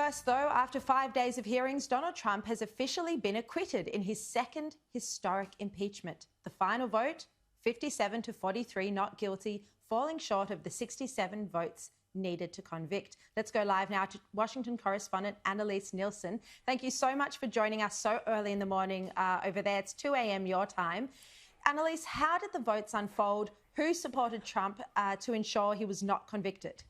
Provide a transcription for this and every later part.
First, though, after 5 days of hearings, Donald Trump has officially been acquitted in his second historic impeachment. The final vote, 57 to 43 not guilty, falling short of the 67 votes needed to convict. Let's go live now to Washington correspondent Annalise Nielsen. Thank you so much for joining us so early in the morning over there. It's 2 a.m. your time. Annalise, how did the votes unfold? Who supported Trump to ensure he was not convicted?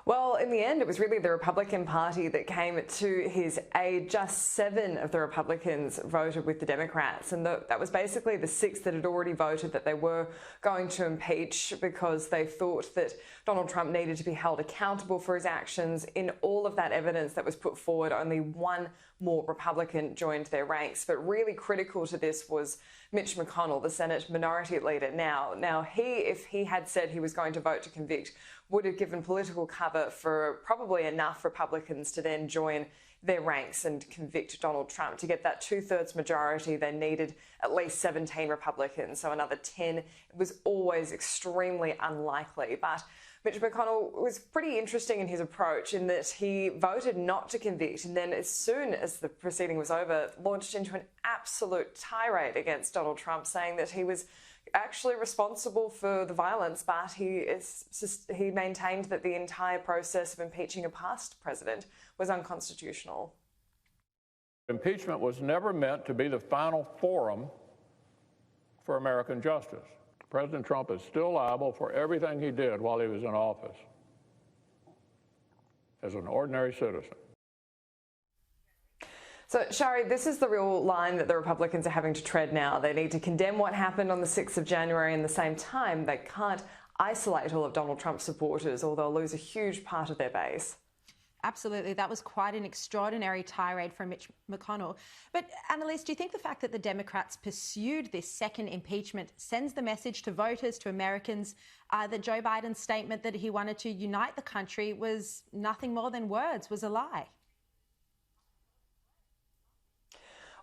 Well, in the end, it was really the Republican Party that came to his aid. Just 7 of the Republicans voted with the Democrats, and that was basically the 6 that had already voted that they were going to impeach because they thought that Donald Trump needed to be held accountable for his actions. In all of that evidence that was put forward, only 1 more Republican joined their ranks. But really critical to this was Mitch McConnell, the Senate Minority Leader. Now if he had said he was going to vote to convict, would have given political cover for probably enough Republicans to then join their ranks and convict Donald Trump. To get that 2/3 majority, they needed at least 17 Republicans, so another 10. It was always extremely unlikely. But Mitch McConnell was pretty interesting in his approach in that he voted not to convict, and then as soon as the proceeding was over, launched into an absolute tirade against Donald Trump, saying that he was actually responsible for the violence, but he maintained that the entire process of impeaching a past president was unconstitutional. Impeachment was never meant to be the final forum for American justice. President Trump is still liable for everything he did while he was in office as an ordinary citizen. So, Shari, this is the real line that the Republicans are having to tread now. They need to condemn what happened on the 6th of January, and at the same time, they can't isolate all of Donald Trump's supporters, or they'll lose a huge part of their base. Absolutely. That was quite an extraordinary tirade from Mitch McConnell. But, Annalise, do you think the fact that the Democrats pursued this second impeachment sends the message to voters, to Americans, that Joe Biden's statement that he wanted to unite the country was nothing more than words, was a lie?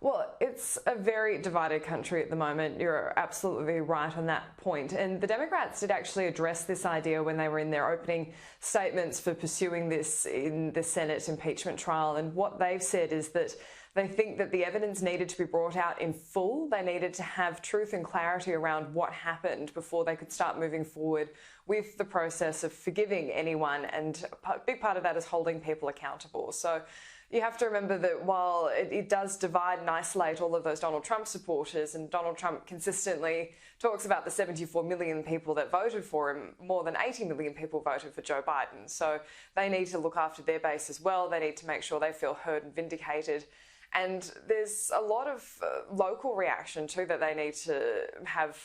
Well, it's a very divided country at the moment. You're absolutely right on that point. And the Democrats did actually address this idea when they were in their opening statements for pursuing this in the Senate impeachment trial. And what they've said is that they think that the evidence needed to be brought out in full. They needed to have truth and clarity around what happened before they could start moving forward with the process of forgiving anyone. And a big part of that is holding people accountable. So you have to remember that while it does divide and isolate all of those Donald Trump supporters, and Donald Trump consistently talks about the 74 million people that voted for him, more than 80 million people voted for Joe Biden. So they need to look after their base as well. They need to make sure they feel heard and vindicated. And there's a lot of local reaction too, that they need to have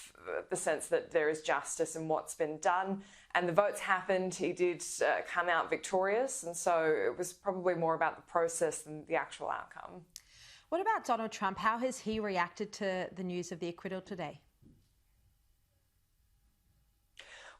the sense that there is justice in what's been done. And the votes happened. He did come out victorious. And so it was probably more about the process than the actual outcome. What about Donald Trump? How has he reacted to the news of the acquittal today?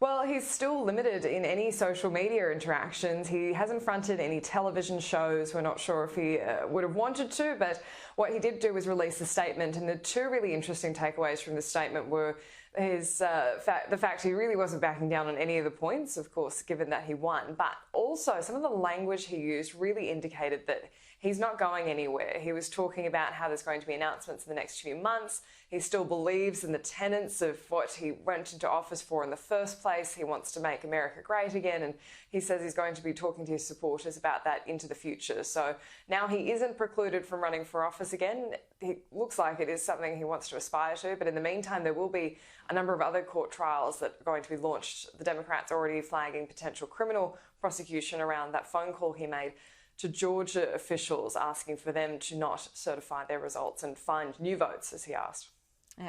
Well, he's still limited in any social media interactions. He hasn't fronted any television shows. We're not sure if he would have wanted to, but what he did do was release a statement. And the 2 really interesting takeaways from the statement were the fact he really wasn't backing down on any of the points, of course, given that he won, but also some of the language he used really indicated that he's not going anywhere. He was talking about how there's going to be announcements in the next few months. He still believes in the tenets of what he went into office for in the first place. He wants to make America great again, and he says he's going to be talking to his supporters about that into the future. So now he isn't precluded from running for office again. It looks like it is something he wants to aspire to, but in the meantime, there will be a number of other court trials that are going to be launched. The Democrats already flagging potential criminal prosecution around that phone call he made to Georgia officials, asking for them to not certify their results and find new votes, as he asked.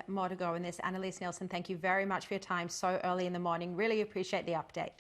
More to go in this. Annalise Nielsen, thank you very much for your time so early in the morning. Really appreciate the update.